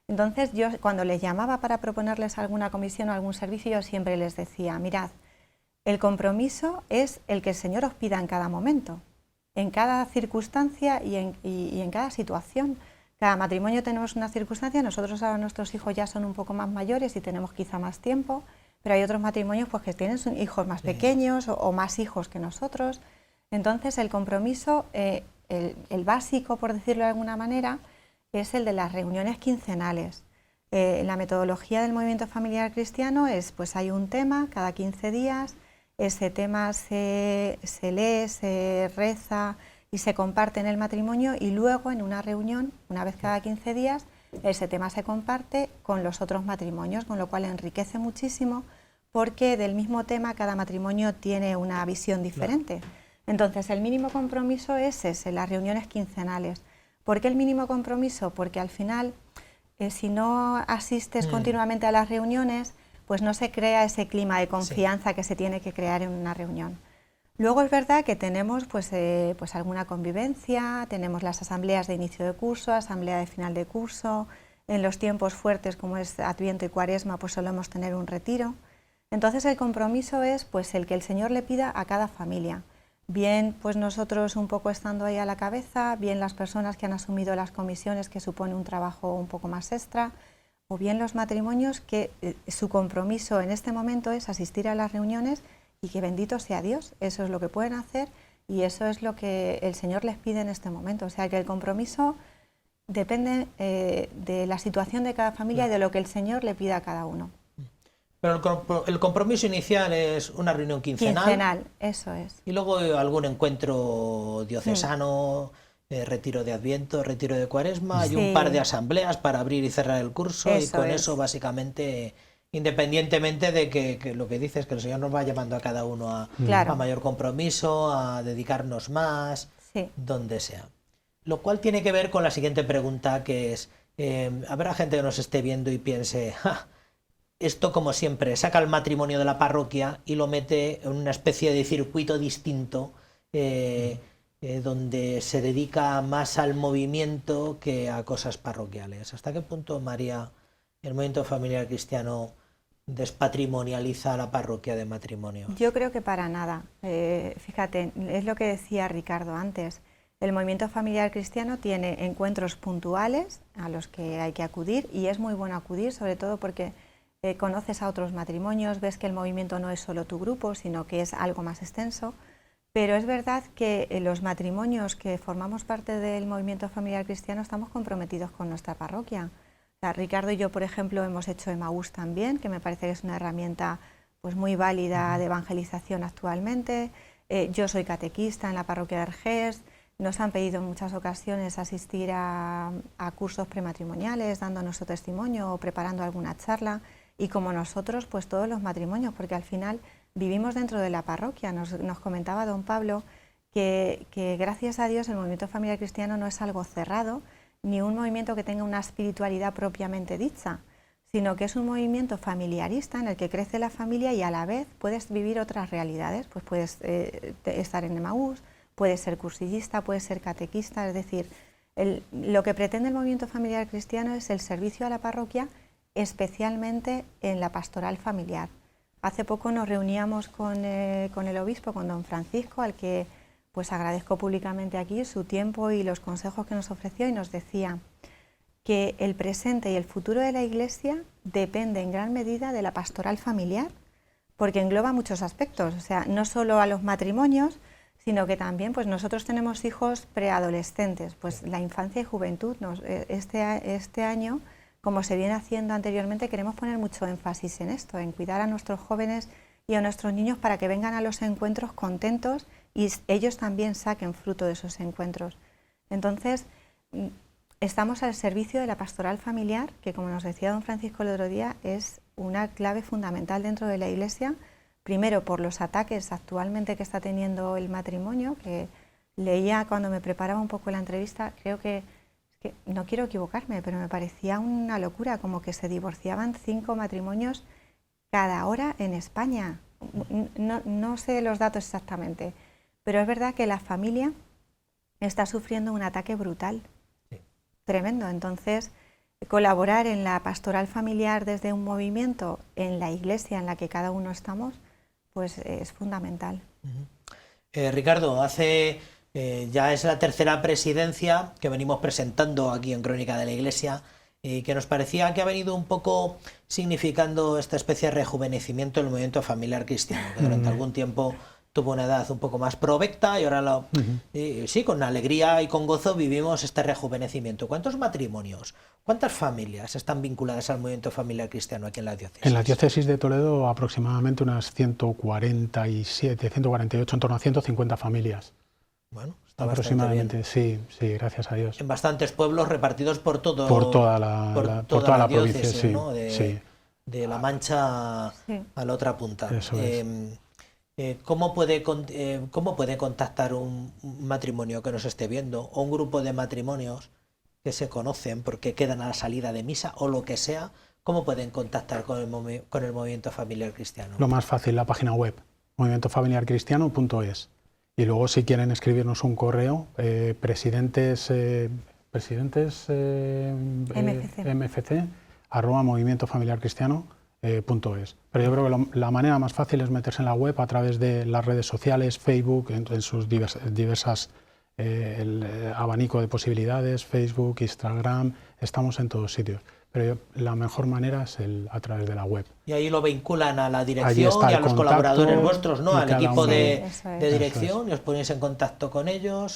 Entonces yo, cuando les llamaba para proponerles alguna comisión o algún servicio, yo siempre les decía, mirad, el compromiso es el que el Señor os pida en cada momento, en cada circunstancia y en cada situación. Cada matrimonio tenemos una circunstancia, nosotros ahora nuestros hijos ya son un poco más mayores y tenemos quizá más tiempo, pero hay otros matrimonios pues, que tienen hijos más pequeños o más hijos que nosotros. Entonces el compromiso, el básico, por decirlo de alguna manera, es el de las reuniones quincenales. La metodología del movimiento familiar cristiano es, pues hay un tema cada 15 días, ese tema se lee, se reza y se comparte en el matrimonio, y luego en una reunión, una vez cada 15 días, ese tema se comparte con los otros matrimonios, con lo cual enriquece muchísimo, porque del mismo tema cada matrimonio tiene una visión diferente. Entonces el mínimo compromiso es ese, las reuniones quincenales. ¿Por qué el mínimo compromiso? Porque al final, si no asistes continuamente a las reuniones, pues no se crea ese clima de confianza que se tiene que crear en una reunión. Luego es verdad que tenemos pues alguna convivencia, tenemos las asambleas de inicio de curso, asamblea de final de curso, en los tiempos fuertes como es Adviento y Cuaresma pues solemos tener un retiro. Entonces el compromiso es pues el que el Señor le pida a cada familia. Bien pues nosotros un poco estando ahí a la cabeza, bien las personas que han asumido las comisiones, que supone un trabajo un poco más extra, o bien los matrimonios que su compromiso en este momento es asistir a las reuniones y que bendito sea Dios, eso es lo que pueden hacer, Y eso es lo que el Señor les pide en este momento. O sea, que el compromiso depende de la situación de cada familia y de lo que el Señor le pida a cada uno. Pero el compromiso inicial es una reunión quincenal. Quincenal, eso es. Y luego algún encuentro diocesano, retiro de Adviento, retiro de Cuaresma, y un par de asambleas para abrir y cerrar el curso. Eso y con eso básicamente, independientemente de que lo que dices, que el Señor nos va llamando a cada uno a mayor compromiso, a dedicarnos más, donde sea. Lo cual tiene que ver con la siguiente pregunta, que es, habrá gente que nos esté viendo y piense, esto como siempre, saca el matrimonio de la parroquia y lo mete en una especie de circuito distinto, donde se dedica más al movimiento que a cosas parroquiales. ¿Hasta qué punto, María, el movimiento familiar cristiano despatrimonializa la parroquia de matrimonio? Yo creo que para nada. Fíjate, es lo que decía Ricardo antes. El movimiento familiar cristiano tiene encuentros puntuales a los que hay que acudir, y es muy bueno acudir, sobre todo porque conoces a otros matrimonios, ves que el movimiento no es solo tu grupo, sino que es algo más extenso. Pero es verdad que los matrimonios que formamos parte del movimiento familiar cristiano estamos comprometidos con nuestra parroquia. O sea, Ricardo y yo, por ejemplo, hemos hecho Emaús también, que me parece que es una herramienta pues muy válida de evangelización actualmente. Yo soy catequista en la parroquia de Argés. Nos han pedido en muchas ocasiones asistir a cursos prematrimoniales, dando nuestro testimonio o preparando alguna charla. Y como nosotros, pues todos los matrimonios, porque al final vivimos dentro de la parroquia. Nos comentaba don Pablo que gracias a Dios el movimiento familiar cristiano no es algo cerrado, ni un movimiento que tenga una espiritualidad propiamente dicha, sino que es un movimiento familiarista en el que crece la familia y a la vez puedes vivir otras realidades. Pues puedes estar en Emaús, puedes ser cursillista, puedes ser catequista, es decir, lo que pretende el movimiento familiar cristiano es el servicio a la parroquia, especialmente en la pastoral familiar. Hace poco nos reuníamos con el obispo, con don Francisco, al que pues agradezco públicamente aquí su tiempo y los consejos que nos ofreció, y nos decía que el presente y el futuro de la Iglesia depende en gran medida de la pastoral familiar, porque engloba muchos aspectos, o sea, no solo a los matrimonios, sino que también pues nosotros tenemos hijos preadolescentes, pues la infancia y juventud. Este año, como se viene haciendo anteriormente, queremos poner mucho énfasis en esto, en cuidar a nuestros jóvenes y a nuestros niños para que vengan a los encuentros contentos y ellos también saquen fruto de esos encuentros. Entonces, estamos al servicio de la pastoral familiar, que como nos decía don Francisco el otro día, es una clave fundamental dentro de la Iglesia, primero por los ataques actualmente que está teniendo el matrimonio, que leía cuando me preparaba un poco la entrevista, creo que no quiero equivocarme, pero me parecía una locura, como que se divorciaban 5 matrimonios cada hora en España. No sé los datos exactamente, pero es verdad que la familia está sufriendo un ataque brutal, tremendo. Entonces, colaborar en la pastoral familiar desde un movimiento en la Iglesia en la que cada uno estamos, pues es fundamental. Ricardo, ya es la tercera presidencia que venimos presentando aquí en Crónica de la Iglesia, y que nos parecía que ha venido un poco significando esta especie de rejuvenecimiento del movimiento familiar cristiano, que durante algún tiempo tuvo una edad un poco más provecta y ahora sí, con alegría y con gozo vivimos este rejuvenecimiento. ¿Cuántos matrimonios, cuántas familias están vinculadas al movimiento familiar cristiano aquí en la diócesis? En la diócesis de Toledo aproximadamente unas 147, 148, en torno a 150 familias. Bueno, está aproximadamente, sí, gracias a Dios. En bastantes pueblos repartidos por toda la provincia, sí, ¿no? De La Mancha a la otra punta. Eso es. ¿Cómo puede contactar un matrimonio que nos esté viendo, o un grupo de matrimonios que se conocen porque quedan a la salida de misa o lo que sea? ¿Cómo pueden contactar con el movimiento familiar cristiano? Lo más fácil, la página web, movimientofamiliarcristiano.es. Y luego, si quieren escribirnos un correo, mfc@movimientofamiliarcristiano.es. Pero yo creo que la manera más fácil es meterse en la web a través de las redes sociales, Facebook, en sus diversas el abanico de posibilidades, Facebook, Instagram, estamos en todos sitios. Pero la mejor manera es a través de la web. Y ahí lo vinculan a la dirección y a los colaboradores vuestros, ¿no? Al equipo de dirección, y os ponéis en contacto con ellos.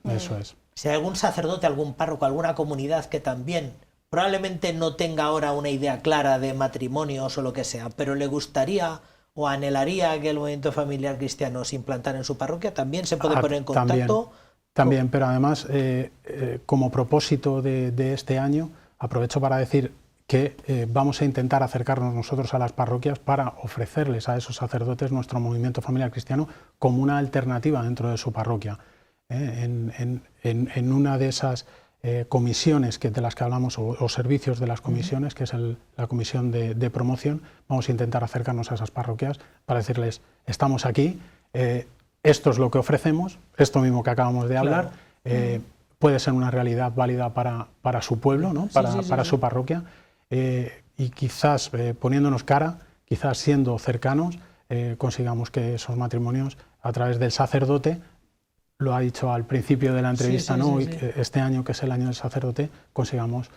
Eso es. Si hay algún sacerdote, algún párroco, alguna comunidad que también probablemente no tenga ahora una idea clara de matrimonios o lo que sea, pero le gustaría o anhelaría que el movimiento familiar cristiano se implantara en su parroquia, también se puede poner en contacto. También, pero además, como propósito de este año, aprovecho para decir que vamos a intentar acercarnos nosotros a las parroquias para ofrecerles a esos sacerdotes nuestro movimiento familiar cristiano como una alternativa dentro de su parroquia. En una de esas comisiones de las que hablamos, o servicios de las comisiones, que es la comisión de promoción, vamos a intentar acercarnos a esas parroquias para decirles, estamos aquí, esto es lo que ofrecemos, esto mismo que acabamos de hablar, puede ser una realidad válida para su pueblo, ¿no? para su parroquia, y quizás poniéndonos cara, quizás siendo cercanos, consigamos que esos matrimonios a través del sacerdote, lo ha dicho al principio de la entrevista, ¿no? Este año, que es el año del sacerdote, consigamos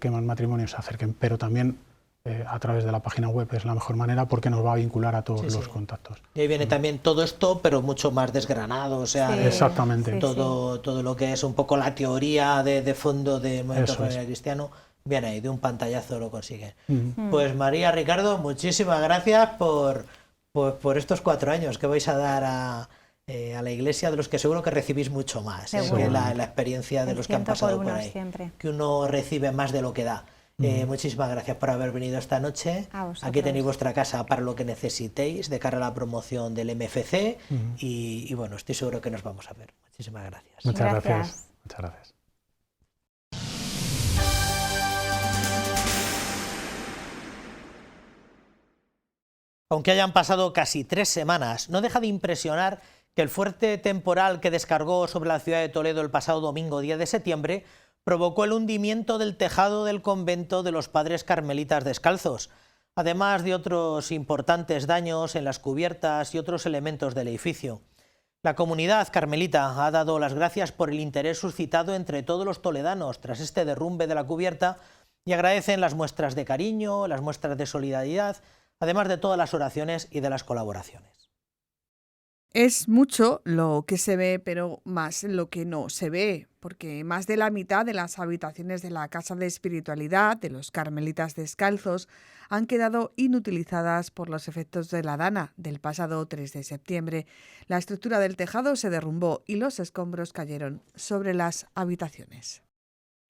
que más matrimonios se acerquen, pero también a través de la página web es la mejor manera, porque nos va a vincular a todos los contactos. Y ahí viene también todo esto, pero mucho más desgranado, o sea, exactamente. Todo lo que es un poco la teoría de fondo del movimiento familiar cristiano, viene ahí, de un pantallazo lo consigue. Pues María, Ricardo, muchísimas gracias por estos 4 años que vais a dar a la Iglesia, de los que seguro que recibís mucho más, que la experiencia de los que han pasado por ahí, que uno recibe más de lo que da. Muchísimas gracias por haber venido esta noche. Aquí tenéis vuestra casa para lo que necesitéis de cara a la promoción del MFC y bueno, estoy seguro que nos vamos a ver. Muchísimas gracias. Muchas gracias. Muchas gracias. Aunque hayan pasado casi 3 semanas, no deja de impresionar que el fuerte temporal que descargó sobre la ciudad de Toledo el pasado domingo 10 de septiembre provocó el hundimiento del tejado del convento de los Padres Carmelitas Descalzos, además de otros importantes daños en las cubiertas y otros elementos del edificio. La comunidad carmelita ha dado las gracias por el interés suscitado entre todos los toledanos tras este derrumbe de la cubierta y agradecen las muestras de cariño, las muestras de solidaridad, además de todas las oraciones y de las colaboraciones. Es mucho lo que se ve, pero más lo que no se ve, porque más de la mitad de las habitaciones de la Casa de Espiritualidad de los Carmelitas Descalzos han quedado inutilizadas por los efectos de la dana del pasado 3 de septiembre. La estructura del tejado se derrumbó y los escombros cayeron sobre las habitaciones.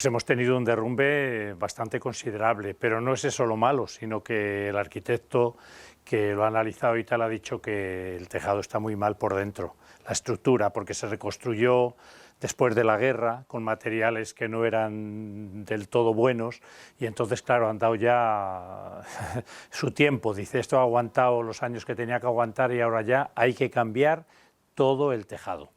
Hemos tenido un derrumbe bastante considerable, pero no es eso lo malo, sino que el arquitecto que lo ha analizado y tal ha dicho que el tejado está muy mal por dentro, la estructura, porque se reconstruyó después de la guerra con materiales que no eran del todo buenos y entonces, claro, han dado ya su tiempo. Dice, esto ha aguantado los años que tenía que aguantar y ahora ya hay que cambiar todo el tejado.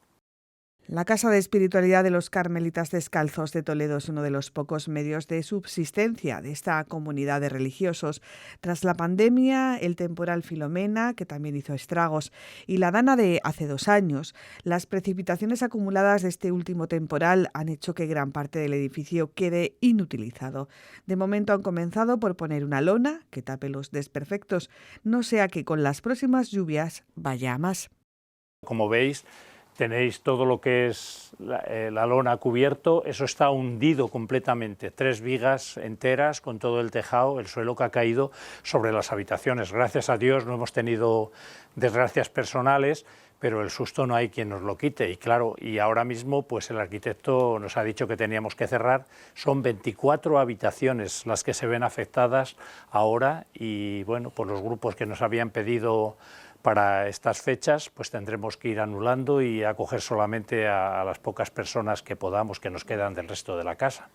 La Casa de Espiritualidad de los Carmelitas Descalzos de Toledo es uno de los pocos medios de subsistencia de esta comunidad de religiosos. Tras la pandemia, el temporal Filomena, que también hizo estragos, y la dana de hace 2 años, las precipitaciones acumuladas de este último temporal han hecho que gran parte del edificio quede inutilizado. De momento han comenzado por poner una lona que tape los desperfectos, no sea que con las próximas lluvias vaya a más. Como veis, tenéis todo lo que es la lona cubierto, eso está hundido completamente, 3 vigas enteras con todo el tejado, el suelo que ha caído sobre las habitaciones. Gracias a Dios no hemos tenido desgracias personales, pero el susto no hay quien nos lo quite. Y claro, y ahora mismo pues el arquitecto nos ha dicho que teníamos que cerrar. Son 24 habitaciones las que se ven afectadas ahora y bueno, pues los grupos que nos habían pedido para estas fechas, pues tendremos que ir anulando y acoger solamente a las pocas personas que podamos, que nos quedan del resto de la casa.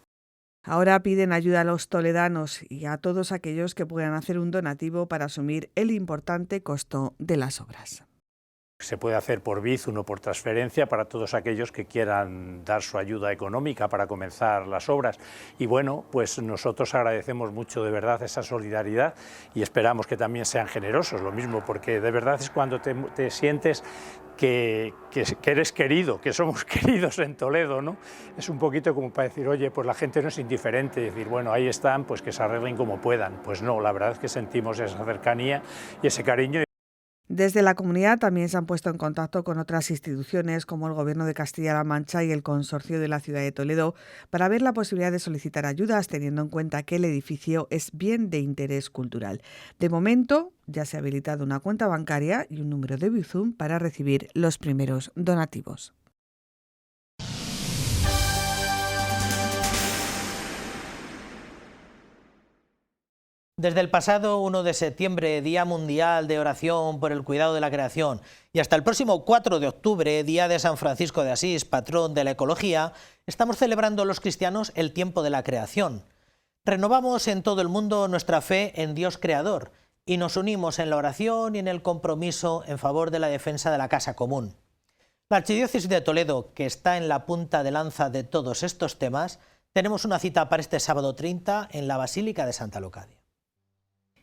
Ahora piden ayuda a los toledanos y a todos aquellos que puedan hacer un donativo para asumir el importante costo de las obras. Se puede hacer por Bizum o por transferencia para todos aquellos que quieran dar su ayuda económica para comenzar las obras. Y bueno, pues nosotros agradecemos mucho de verdad esa solidaridad y esperamos que también sean generosos, lo mismo, porque de verdad es cuando te sientes que eres querido, que somos queridos en Toledo, ¿no? Es un poquito como para decir, oye, pues la gente no es indiferente, decir, bueno, ahí están, pues que se arreglen como puedan. Pues no, la verdad es que sentimos esa cercanía y ese cariño. Desde la comunidad también se han puesto en contacto con otras instituciones como el Gobierno de Castilla-La Mancha y el Consorcio de la Ciudad de Toledo para ver la posibilidad de solicitar ayudas, teniendo en cuenta que el edificio es bien de interés cultural. De momento, ya se ha habilitado una cuenta bancaria y un número de Bizum para recibir los primeros donativos. Desde el pasado 1 de septiembre, Día Mundial de Oración por el Cuidado de la Creación, y hasta el próximo 4 de octubre, Día de San Francisco de Asís, patrón de la ecología, estamos celebrando los cristianos el tiempo de la creación. Renovamos en todo el mundo nuestra fe en Dios Creador y nos unimos en la oración y en el compromiso en favor de la defensa de la casa común. La Archidiócesis de Toledo, que está en la punta de lanza de todos estos temas, tenemos una cita para este sábado 30 en la Basílica de Santa Leocadia.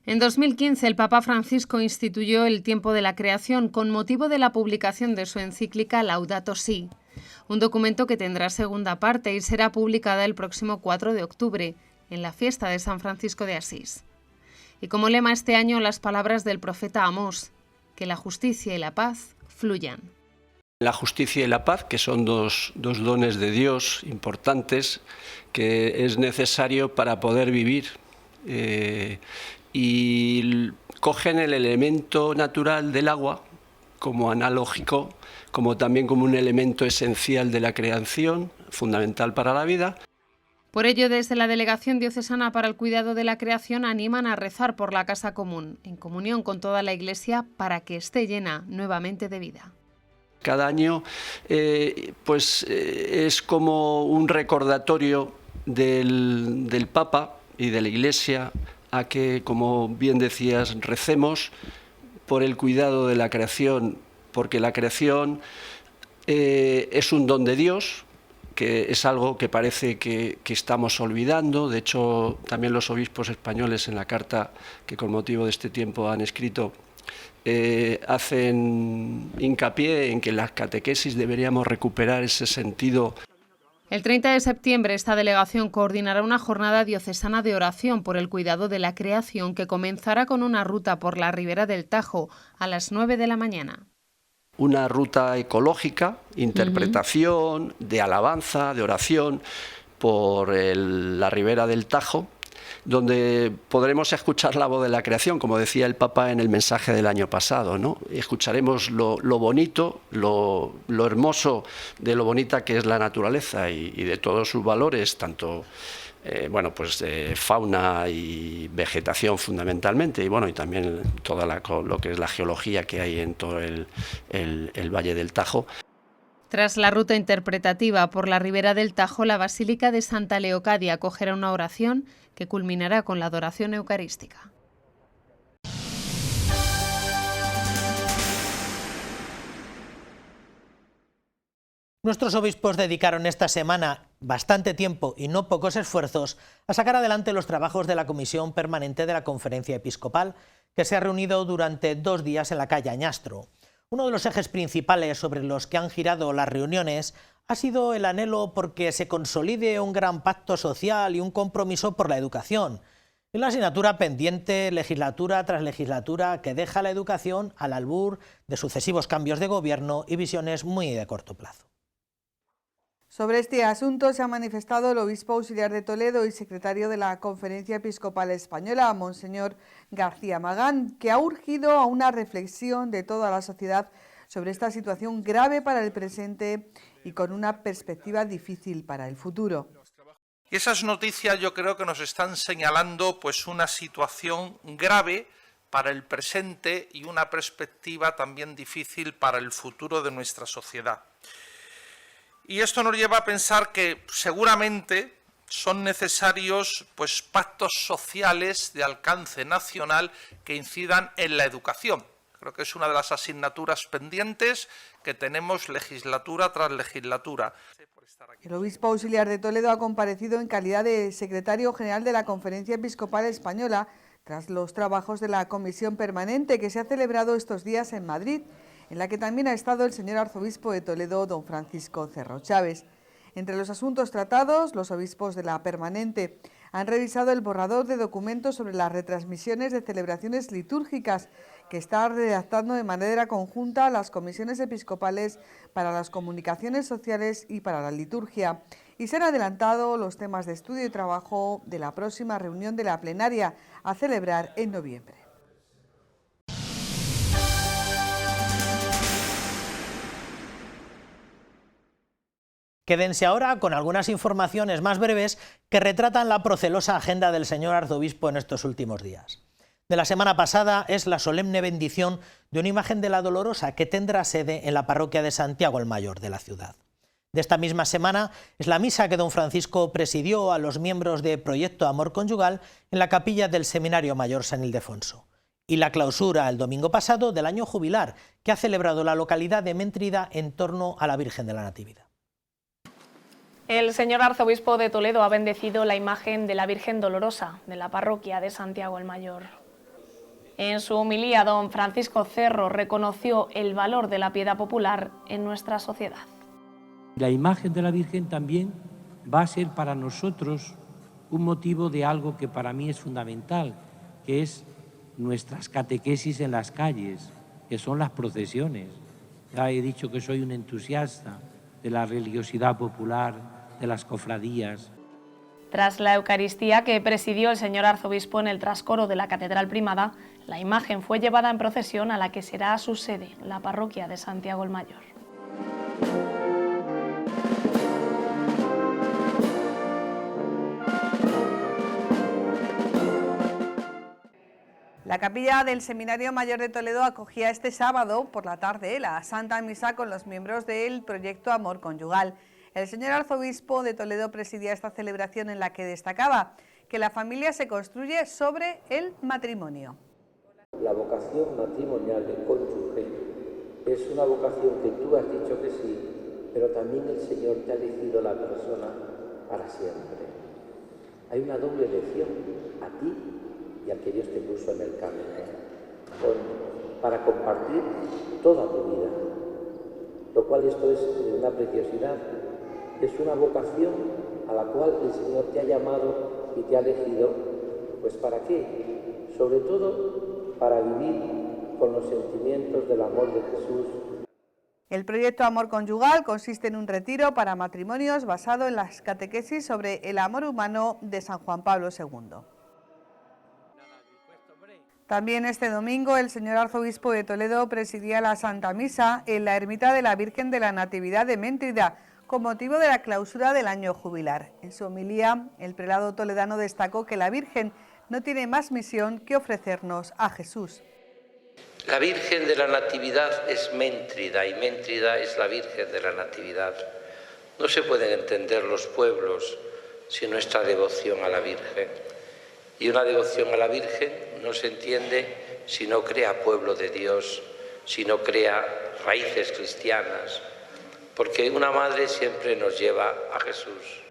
En 2015, el Papa Francisco instituyó el tiempo de la creación con motivo de la publicación de su encíclica Laudato Si, un documento que tendrá segunda parte y será publicada el próximo 4 de octubre, en la fiesta de San Francisco de Asís. Y como lema este año, las palabras del profeta Amós, que la justicia y la paz fluyan. La justicia y la paz, que son dos dones de Dios importantes, que es necesario para poder vivir. Y cogen el elemento natural del agua como analógico, como también como un elemento esencial de la creación, fundamental para la vida. Por ello, desde la Delegación Diocesana para el Cuidado de la Creación animan a rezar por la casa común, en comunión con toda la Iglesia, para que esté llena nuevamente de vida. Cada año es como un recordatorio del Papa y de la Iglesia a que, como bien decías, recemos por el cuidado de la creación, porque la creación es un don de Dios, que es algo que parece que estamos olvidando. De hecho, también los obispos españoles en la carta que con motivo de este tiempo han escrito hacen hincapié en que en las catequesis deberíamos recuperar ese sentido. El 30 de septiembre esta delegación coordinará una jornada diocesana de oración por el cuidado de la creación que comenzará con una ruta por la ribera del Tajo a las 9 de la mañana. Una ruta ecológica, interpretación, de alabanza, de oración por la ribera del Tajo, donde podremos escuchar la voz de la creación, como decía el Papa en el mensaje del año pasado, ¿no? Escucharemos lo bonito, lo hermoso de lo bonita que es la naturaleza y de todos sus valores, tanto fauna y vegetación fundamentalmente, y también toda lo que es la geología que hay en todo el Valle del Tajo. Tras la ruta interpretativa por la ribera del Tajo, la Basílica de Santa Leocadia acogerá una oración que culminará con la adoración eucarística. Nuestros obispos dedicaron esta semana bastante tiempo y no pocos esfuerzos a sacar adelante los trabajos de la Comisión Permanente de la Conferencia Episcopal, que se ha reunido durante 2 días en la calle Añastro. Uno de los ejes principales sobre los que han girado las reuniones ha sido el anhelo por que se consolide un gran pacto social y un compromiso por la educación. Es la asignatura pendiente legislatura tras legislatura que deja la educación al albur de sucesivos cambios de gobierno y visiones muy de corto plazo. Sobre este asunto se ha manifestado el obispo auxiliar de Toledo y secretario de la Conferencia Episcopal Española, Monseñor García Magán, que ha urgido a una reflexión de toda la sociedad sobre esta situación grave para el presente y con una perspectiva difícil para el futuro. Y esas noticias yo creo que nos están señalando una situación grave para el presente y una perspectiva también difícil para el futuro de nuestra sociedad. Y esto nos lleva a pensar que seguramente son necesarios pactos sociales de alcance nacional que incidan en la educación. Creo que es una de las asignaturas pendientes que tenemos legislatura tras legislatura. El obispo auxiliar de Toledo ha comparecido en calidad de secretario general de la Conferencia Episcopal Española tras los trabajos de la comisión permanente que se ha celebrado estos días en Madrid, en la que también ha estado el señor arzobispo de Toledo, don Francisco Cerro Chávez. Entre los asuntos tratados, los obispos de la permanente han revisado el borrador de documentos sobre las retransmisiones de celebraciones litúrgicas que está redactando de manera conjunta las comisiones episcopales para las comunicaciones sociales y para la liturgia. Y se han adelantado los temas de estudio y trabajo de la próxima reunión de la plenaria a celebrar en noviembre. Quédense ahora con algunas informaciones más breves que retratan la procelosa agenda del señor arzobispo en estos últimos días. De la semana pasada es la solemne bendición de una imagen de la Dolorosa que tendrá sede en la parroquia de Santiago el Mayor de la ciudad. De esta misma semana es la misa que don Francisco presidió a los miembros de Proyecto Amor Conyugal en la capilla del Seminario Mayor San Ildefonso. Y la clausura el domingo pasado del año jubilar que ha celebrado la localidad de Méntrida en torno a la Virgen de la Natividad. El señor arzobispo de Toledo ha bendecido la imagen de la Virgen Dolorosa de la parroquia de Santiago el Mayor. En su homilía, don Francisco Cerro reconoció el valor de la piedad popular en nuestra sociedad. La imagen de la Virgen también va a ser para nosotros un motivo de algo que para mí es fundamental, que es nuestras catequesis en las calles, que son las procesiones. Ya he dicho que soy un entusiasta de la religiosidad popular, de las cofradías. Tras la Eucaristía que presidió el señor arzobispo en el trascoro de la Catedral Primada, la imagen fue llevada en procesión a la que será su sede, la parroquia de Santiago el Mayor. La capilla del Seminario Mayor de Toledo acogía este sábado por la tarde la Santa Misa con los miembros del Proyecto Amor Conyugal. El señor arzobispo de Toledo presidía esta celebración en la que destacaba que la familia se construye sobre el matrimonio. La vocación matrimonial de cónyuge es una vocación que tú has dicho que sí, pero también el Señor te ha elegido la persona para siempre. Hay una doble elección, a ti y al que Dios te puso en el camino, para compartir toda tu vida, lo cual esto es una preciosidad, es una vocación a la cual el Señor te ha llamado y te ha elegido, pues ¿para qué? Sobre todo para vivir con los sentimientos del amor de Jesús. El proyecto Amor Conyugal consiste en un retiro para matrimonios basado en las catequesis sobre el amor humano de San Juan Pablo II. También este domingo el señor arzobispo de Toledo presidía la Santa Misa en la ermita de la Virgen de la Natividad de Méntrida, con motivo de la clausura del año jubilar. En su homilía, el prelado toledano destacó que la Virgen no tiene más misión que ofrecernos a Jesús. La Virgen de la Natividad es Méntrida y Méntrida es la Virgen de la Natividad. No se pueden entender los pueblos sin nuestra devoción a la Virgen. Y una devoción a la Virgen no se entiende si no crea pueblo de Dios, si no crea raíces cristianas, porque una madre siempre nos lleva a Jesús.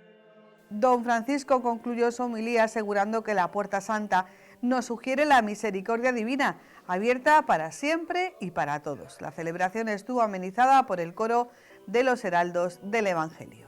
Don Francisco concluyó su homilía asegurando que la Puerta Santa nos sugiere la misericordia divina, abierta para siempre y para todos. La celebración estuvo amenizada por el coro de los heraldos del Evangelio.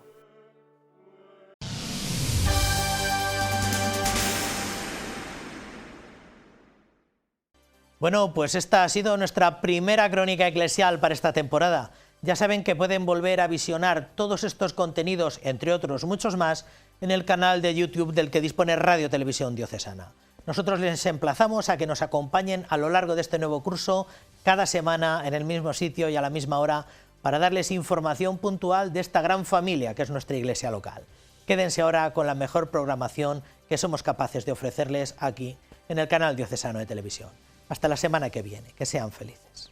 Bueno, pues esta ha sido nuestra primera crónica eclesial para esta temporada. Ya saben que pueden volver a visionar todos estos contenidos, entre otros muchos más, en el canal de YouTube del que dispone Radio Televisión Diocesana. Nosotros les emplazamos a que nos acompañen a lo largo de este nuevo curso, cada semana en el mismo sitio y a la misma hora, para darles información puntual de esta gran familia que es nuestra iglesia local. Quédense ahora con la mejor programación que somos capaces de ofrecerles aquí, en el canal diocesano de televisión. Hasta la semana que viene. Que sean felices.